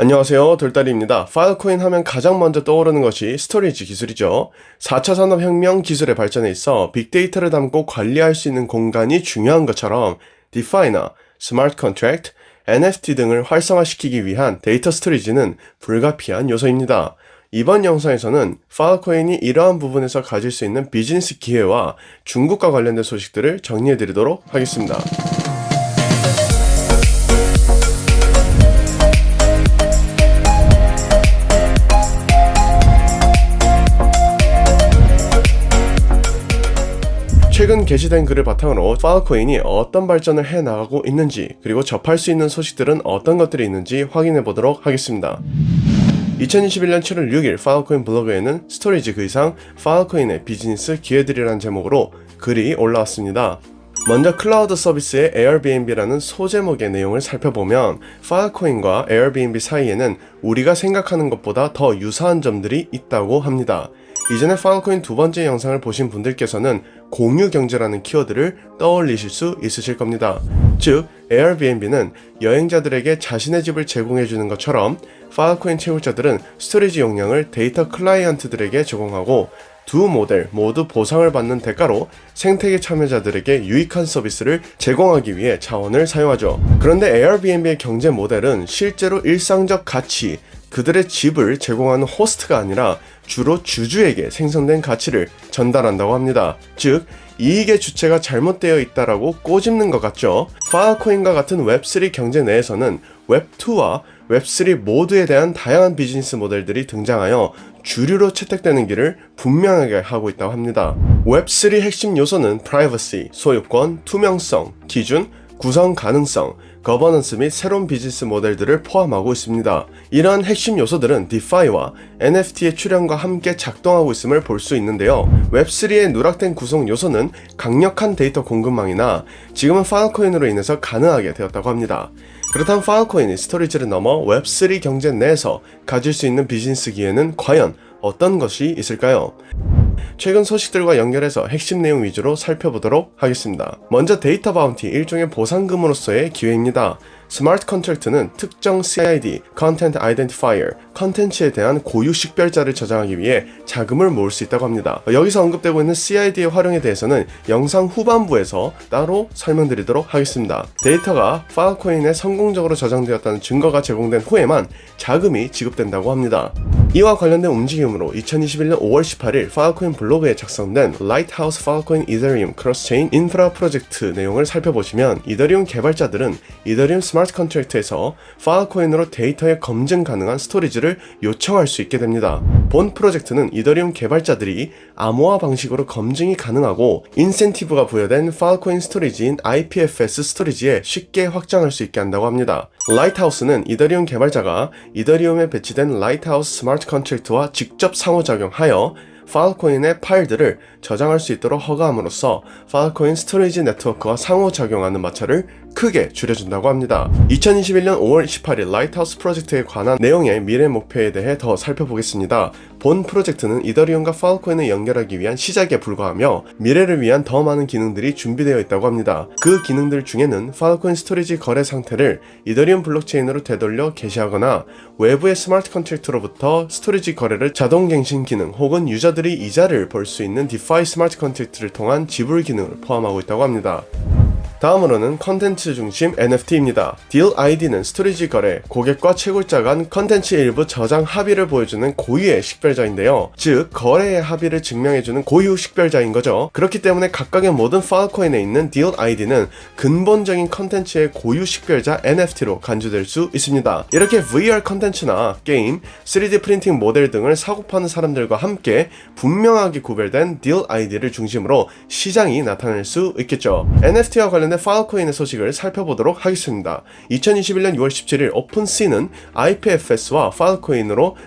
안녕하세요, 돌다리입니다. 파일코인 하면 가장 먼저 떠오르는 것이 스토리지 기술이죠. 4차 산업혁명 기술의 발전에 있어 빅데이터를 담고 관리할 수 있는 공간이 중요한 것처럼 DeFi나 스마트 컨트랙트, NFT 등을 활성화시키기 위한 데이터 스토리지는 불가피한 요소입니다. 이번 영상에서는 파일코인이 이러한 부분에서 가질 수 있는 비즈니스 기회와 중국과 관련된 소식들을 정리해드리도록 하겠습니다. 최근 게시된 글을 바탕으로 파일코인이 어떤 발전을 해나가고 있는지, 그리고 접할 수 있는 소식들은 어떤 것들이 있는지 확인해 보도록 하겠습니다. 2021년 7월 6일 파일코인 블로그에는 스토리지 그 이상 파일코인의 비즈니스 기회들이라는 제목으로 글이 올라왔습니다. 먼저 클라우드 서비스의 에어비앤비라는 소제목의 내용을 살펴보면 파일코인과 에어비앤비 사이에는 우리가 생각하는 것보다 더 유사한 점들이 있다고 합니다. 이전에 파일코인 두 번째 영상을 보신 분들께서는 공유경제라는 키워드를 떠올리실 수 있으실 겁니다. 즉, 에어비앤비는 여행자들에게 자신의 집을 제공해주는 것처럼 파일코인 채굴자들은 스토리지 용량을 데이터 클라이언트들에게 제공하고 두 모델 모두 보상을 받는 대가로 생태계 참여자들에게 유익한 서비스를 제공하기 위해 자원을 사용하죠. 그런데 에어비앤비의 경제 모델은 실제로 일상적 가치, 그들의 집을 제공하는 호스트가 아니라 주로 주주에게 생성된 가치를 전달한다고 합니다. 즉, 이익의 주체가 잘못되어 있다라고 꼬집는 것 같죠. 파일코인과 같은 웹3 경제 내에서는 웹2와 웹3 모두에 대한 다양한 비즈니스 모델들이 등장하여 주류로 채택되는 길을 분명하게 하고 있다고 합니다. 웹3 핵심 요소는 프라이버시, 소유권, 투명성, 기준, 구성 가능성, 거버넌스 및 새로운 비즈니스 모델들을 포함하고 있습니다. 이러한 핵심 요소들은 DeFi와 NFT의 출현과 함께 작동하고 있음을 볼 수 있는데요. 웹3의 누락된 구성 요소는 강력한 데이터 공급망이나 지금은 파일코인으로 인해서 가능하게 되었다고 합니다. 그렇다면 파일코인이 스토리지를 넘어 웹3 경제 내에서 가질 수 있는 비즈니스 기회는 과연 어떤 것이 있을까요? 최근 소식들과 연결해서 핵심 내용 위주로 살펴보도록 하겠습니다. 먼저 데이터 바운티, 일종의 보상금으로서의 기회입니다. 스마트 컨트랙트는 특정 CID, Content Identifier, 컨텐츠에 대한 고유 식별자를 저장하기 위해 자금을 모을 수 있다고 합니다. 여기서 언급되고 있는 CID의 활용에 대해서는 영상 후반부에서 따로 설명드리도록 하겠습니다. 데이터가 파일코인에 성공적으로 저장되었다는 증거가 제공된 후에만 자금이 지급된다고 합니다. 이와 관련된 움직임으로 2021년 5월 18일 파일코인 블로그에 작성된 Lighthouse 파일코인 이더리움 크로스체인 인프라 프로젝트 내용을 살펴보시면 이더리움 개발자들은 이더리움 스마트 컨트랙트에서 파일코인으로 데이터에 검증 가능한 스토리지를 요청할 수 있게 됩니다. 본 프로젝트는 이더리움 개발자들이 암호화 방식으로 검증이 가능하고 인센티브가 부여된 파일코인 스토리지인 IPFS 스토리지에 쉽게 확장할 수 있게 한다고 합니다. 라이트하우스는 이더리움 개발자가 이더리움에 배치된 라이트하우스 스마트 컨트랙트와 직접 상호작용하여 파일코인의 파일들을 저장할 수 있도록 허가함으로써 파일코인 스토리지 네트워크와 상호작용하는 마찰을 크게 줄여준다고 합니다. 2021년 5월 18일 라이트하우스 프로젝트에 관한 내용의 미래 목표에 대해 더 살펴보겠습니다. 본 프로젝트는 이더리움과 파일코인을 연결하기 위한 시작에 불과하며 미래를 위한 더 많은 기능들이 준비되어 있다고 합니다. 그 기능들 중에는 파일코인 스토리지 거래 상태를 이더리움 블록체인으로 되돌려 게시하거나 외부의 스마트 컨트랙트로부터 스토리지 거래를 자동 갱신 기능 혹은 유저들이 이자를 벌 수 있는 DeFi 스마트 컨트랙트를 통한 지불 기능을 포함하고 있다고 합니다. 다음으로는 컨텐츠 중심 NFT입니다. 딜 ID는 스토리지 거래, 고객과 채굴자 간 컨텐츠 일부 저장 합의를 보여주는 고유의 식별자인데요. 즉, 거래의 합의를 증명해주는 고유 식별자인 거죠. 그렇기 때문에 각각의 모든 파일코인에 있는 딜 ID는 근본적인 컨텐츠의 고유 식별자 NFT로 간주될 수 있습니다. 이렇게 VR 컨텐츠나 게임, 3D 프린팅 모델 등을 사고 파는 사람들과 함께 분명하게 구별된 딜 ID를 중심으로 시장이 나타날 수 있겠죠. NFT와 관련 파일코인의 소식을 살펴보도록 하겠습니다. 2021년 6월 17일 오픈시는 IPFS와 파일코인으로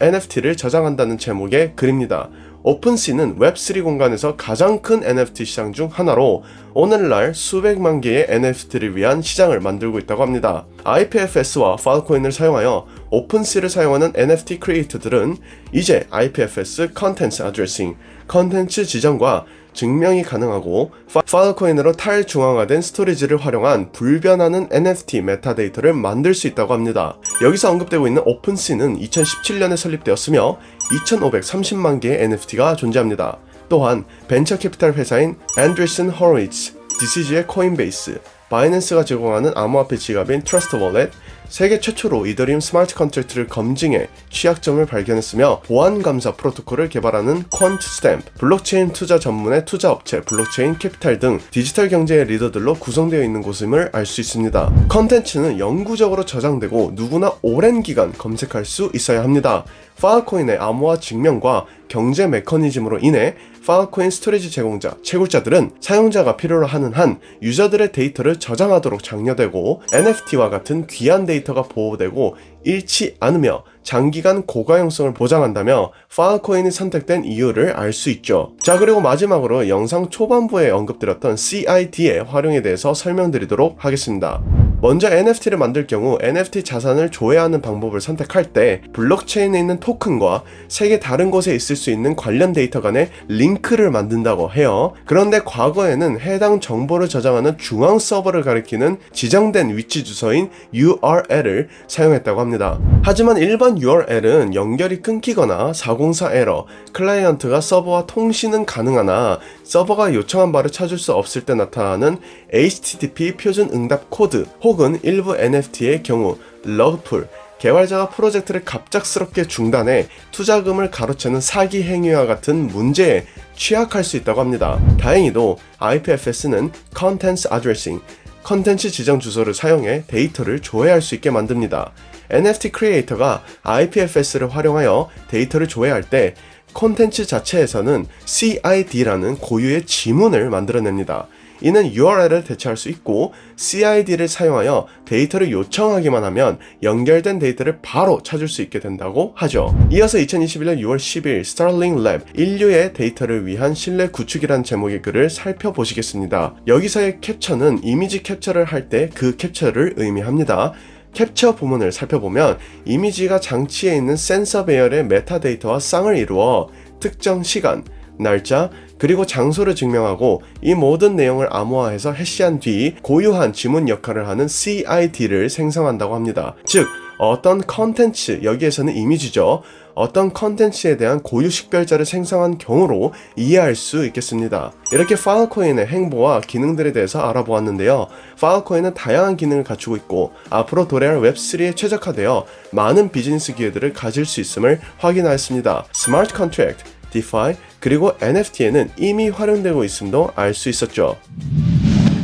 NFT를 저장한다는 제목의 글입니다. 오픈시는 웹3 공간에서 가장 큰 NFT 시장 중 하나로 오늘날 수백만 개의 NFT를 위한 시장을 만들고 있다고 합니다. IPFS와 파일코인을 사용하여 오픈시를 사용하는 NFT 크리에이터들은 이제 IPFS 컨텐츠 어드레싱, 컨텐츠 지정과 증명이 가능하고 파일코인으로 탈중앙화된 스토리지를 활용한 불변하는 NFT 메타데이터를 만들 수 있다고 합니다. 여기서 언급되고 있는 오픈시는 2017년에 설립되었으며 2,530만 개의 NFT가 존재합니다. 또한 벤처 캐피탈 회사인 앤드리슨 호로위츠, DCG의 코인베이스, 바이낸스가 제공하는 암호화폐 지갑인 트러스트 월렛, 세계 최초로 이더리움 스마트 컨트랙트를 검증해 취약점을 발견했으며 보안 감사 프로토콜을 개발하는 퀀트 스탬프, 블록체인 투자 전문의 투자업체 블록체인 캐피탈 등 디지털 경제의 리더들로 구성되어 있는 곳임을 알 수 있습니다. 컨텐츠는 영구적으로 저장되고 누구나 오랜 기간 검색할 수 있어야 합니다. 파일코인의 암호화 증명과 경제 메커니즘으로 인해 파일코인 스토리지 제공자, 채굴자들은 사용자가 필요로 하는 한 유저들의 데이터를 저장하도록 장려되고 NFT와 같은 귀한 데이터가 보호되고 잃지 않으며 장기간 고가용성을 보장한다며 파일코인이 선택된 이유를 알 수 있죠. 자, 그리고 마지막으로 영상 초반부에 언급드렸던 CID의 활용에 대해서 설명드리도록 하겠습니다. 먼저 NFT를 만들 경우 NFT 자산을 조회하는 방법을 선택할 때 블록체인에 있는 토큰과 세계 다른 곳에 있을 수 있는 관련 데이터 간의 링크를 만든다고 해요. 그런데 과거에는 해당 정보를 저장하는 중앙 서버를 가리키는 지정된 위치 주소인 URL을 사용했다고 합니다. 하지만 일반 URL은 연결이 끊기거나 404 에러, 클라이언트가 서버와 통신은 가능하나 서버가 요청한 바를 찾을 수 없을 때 나타나는 HTTP 표준 응답 코드 혹은 일부 NFT의 경우 러그풀, 개발자가 프로젝트를 갑작스럽게 중단해 투자금을 가로채는 사기 행위와 같은 문제에 취약할 수 있다고 합니다. 다행히도 IPFS는 Contents Addressing, 컨텐츠 지정 주소를 사용해 데이터를 조회할 수 있게 만듭니다. NFT 크리에이터가 IPFS를 활용하여 데이터를 조회할 때 콘텐츠 자체에서는 CID라는 고유의 지문을 만들어냅니다. 이는 URL을 대체할 수 있고 CID를 사용하여 데이터를 요청하기만 하면 연결된 데이터를 바로 찾을 수 있게 된다고 하죠. 이어서 2021년 6월 10일 스타링 랩 인류의 데이터를 위한 신뢰 구축이라는 제목의 글을 살펴보시겠습니다. 여기서의 캡처는 이미지 캡처를 할 때 그 캡처를 의미합니다. 캡처 부문을 살펴보면 이미지가 장치에 있는 센서 배열의 메타데이터와 쌍을 이루어 특정 시간, 날짜, 그리고 장소를 증명하고 이 모든 내용을 암호화해서 해시한 뒤 고유한 지문 역할을 하는 CID를 생성한다고 합니다. 즉, 어떤 컨텐츠, 여기에서는 이미지죠. 어떤 컨텐츠에 대한 고유 식별자를 생성한 경우로 이해할 수 있겠습니다. 이렇게 파일코인의 행보와 기능들에 대해서 알아보았는데요. 파일코인은 다양한 기능을 갖추고 있고 앞으로 도래할 웹3에 최적화되어 많은 비즈니스 기회들을 가질 수 있음을 확인하였습니다. 스마트 컨트랙트, DeFi, 그리고 NFT에는 이미 활용되고 있음도 알 수 있었죠.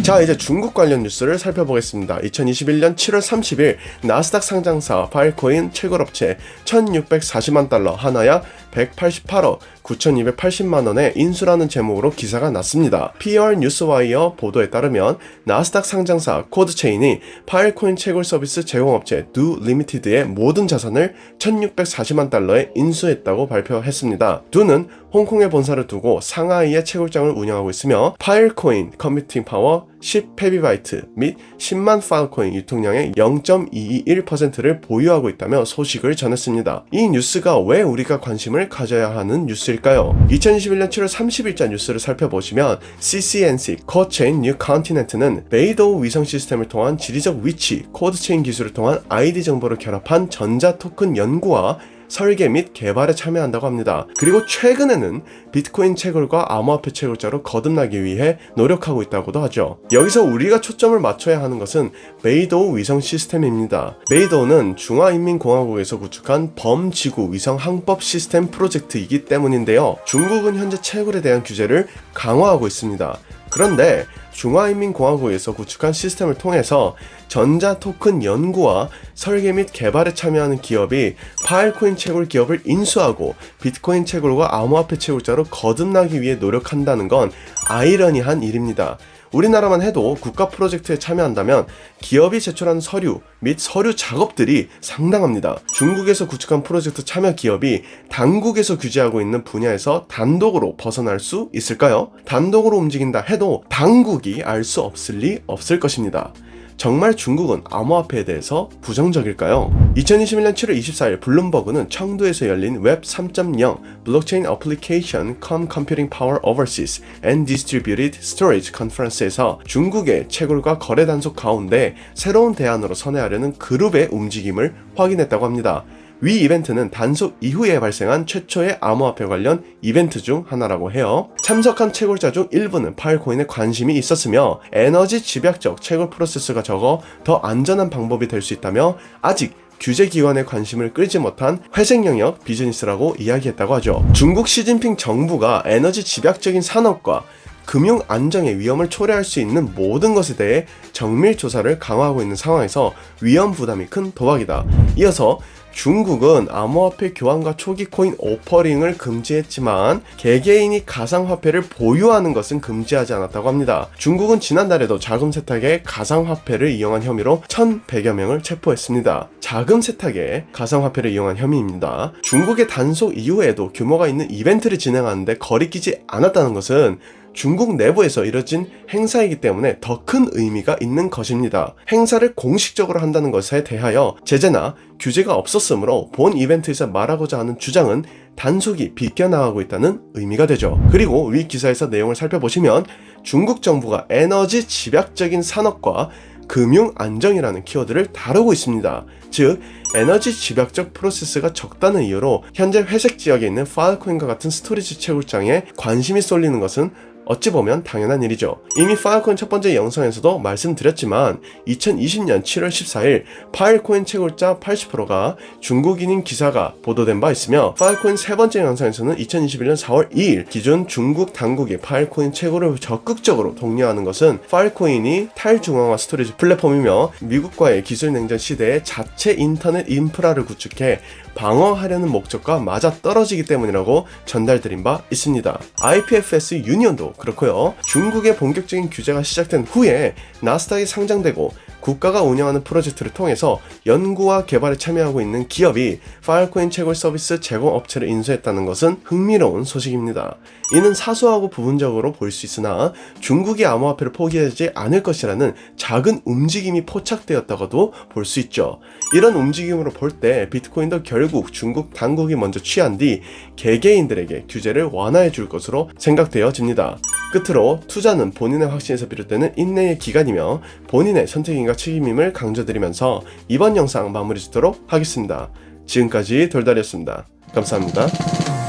자, 이제 중국 관련 뉴스를 살펴보겠습니다. 2021년 7월 30일 나스닥 상장사 파일코인 채굴업체 1640만 달러 하나약 188억 9,280만원의 인수라는 제목으로 기사가 났습니다. PR 뉴스와이어 보도에 따르면 나스닥 상장사 코드체인이 파일코인 채굴 서비스 제공업체 두 리미티드의 모든 자산을 1,640만 달러에 인수했다고 발표했습니다. 두는 홍콩에 본사를 두고 상하이에 채굴장을 운영하고 있으며 파일코인 컴퓨팅 파워 10페비바이트 및 10만 파일코인 유통량의 0.221%를 보유하고 있다며 소식을 전했습니다. 이 뉴스가 왜 우리가 관심을 가져야 하는 뉴스일까요? 2021년 7월 30일자 뉴스를 살펴보시면 CCNC 코체인 뉴 컨티넨트는 베이도우 위성 시스템을 통한 지리적 위치, 코드체인 기술을 통한 ID 정보를 결합한 전자 토큰 연구와 설계 및 개발에 참여한다고 합니다. 그리고 최근에는 비트코인 채굴과 암호화폐 채굴자로 거듭나기 위해 노력하고 있다고도 하죠. 여기서 우리가 초점을 맞춰야 하는 것은 베이도우 위성 시스템입니다. 베이도우는 중화인민공화국에서 구축한 범지구 위성 항법 시스템 프로젝트이기 때문인데요. 중국은 현재 채굴에 대한 규제를 강화하고 있습니다. 그런데 중화인민공화국에서 구축한 시스템을 통해서 전자 토큰 연구와 설계 및 개발에 참여하는 기업이 파일코인 채굴 기업을 인수하고 비트코인 채굴과 암호화폐 채굴자로 거듭나기 위해 노력한다는 건 아이러니한 일입니다. 우리나라만 해도 국가 프로젝트에 참여한다면 기업이 제출한 서류 및 서류 작업들이 상당합니다. 중국에서 구축한 프로젝트 참여 기업이 당국에서 규제하고 있는 분야에서 단독으로 벗어날 수 있을까요? 단독으로 움직인다 해도 당국이 알 수 없을 리 없을 것입니다. 정말 중국은 암호화폐에 대해서 부정적일까요? 2021년 7월 24일 블룸버그는 청두에서 열린 웹 3.0 Blockchain Application Come Computing Power Overseas and Distributed Storage Conference에서 중국의 채굴과 거래 단속 가운데 새로운 대안으로 선회하려는 그룹의 움직임을 확인했다고 합니다. 위 이벤트는 단속 이후에 발생한 최초의 암호화폐 관련 이벤트 중 하나라고 해요. 참석한 채굴자 중 일부는 파일코인에 관심이 있었으며 에너지 집약적 채굴 프로세스가 적어 더 안전한 방법이 될 수 있다며 아직 규제기관의 관심을 끌지 못한 회색 영역 비즈니스라고 이야기했다고 하죠. 중국 시진핑 정부가 에너지 집약적인 산업과 금융 안정의 위험을 초래할 수 있는 모든 것에 대해 정밀 조사를 강화하고 있는 상황에서 위험 부담이 큰 도박이다. 이어서 중국은 암호화폐 교환과 초기 코인 오퍼링을 금지했지만 개개인이 가상화폐를 보유하는 것은 금지하지 않았다고 합니다. 중국은 지난달에도 자금 세탁에 가상화폐를 이용한 혐의로 1,100여 명을 체포했습니다. 자금 세탁에 가상화폐를 이용한 혐의입니다. 중국의 단속 이후에도 규모가 있는 이벤트를 진행하는데 거리끼지 않았다는 것은 중국 내부에서 이뤄진 행사이기 때문에 더 큰 의미가 있는 것입니다. 행사를 공식적으로 한다는 것에 대하여 제재나 규제가 없었으므로 본 이벤트에서 말하고자 하는 주장은 단속이 비껴나가고 있다는 의미가 되죠. 그리고 위 기사에서 내용을 살펴보시면 중국 정부가 에너지 집약적인 산업과 금융 안정이라는 키워드를 다루고 있습니다. 즉 에너지 집약적 프로세스가 적다는 이유로 현재 회색 지역에 있는 파일코인과 같은 스토리지 채굴장에 관심이 쏠리는 것은 어찌 보면 당연한 일이죠. 이미 파일코인 첫 번째 영상에서도 말씀드렸지만 2020년 7월 14일 파일코인 채굴자 80%가 중국인인 기사가 보도된 바 있으며 파일코인 세 번째 영상에서는 2021년 4월 2일 기존 중국 당국이 파일코인 채굴을 적극적으로 독려하는 것은 파일코인이 탈중앙화 스토리지 플랫폼이며 미국과의 기술 냉전 시대에 자체 인터넷 인프라를 구축해 방어하려는 목적과 맞아떨어지기 때문이라고 전달드린 바 있습니다. IPFS 유니온도 그렇고요. 중국의 본격적인 규제가 시작된 후에 나스닥에 상장되고 국가가 운영하는 프로젝트를 통해서 연구와 개발에 참여하고 있는 기업이 파일코인 채굴 서비스 제공 업체를 인수했다는 것은 흥미로운 소식입니다. 이는 사소하고 부분적으로 보일 수 있으나 중국이 암호화폐를 포기하지 않을 것이라는 작은 움직임이 포착되었다고도 볼 수 있죠. 이런 움직임으로 볼 때 비트코인도 결국 중국 당국이 먼저 취한 뒤 개개인들에게 규제를 완화해 줄 것으로 생각되어집니다. 끝으로 투자는 본인의 확신에서 비롯되는 인내의 기간이며 본인의 선택인과 책임임을 강조드리면서 이번 영상 마무리 짓도록 하겠습니다. 지금까지 돌달이었습니다. 감사합니다.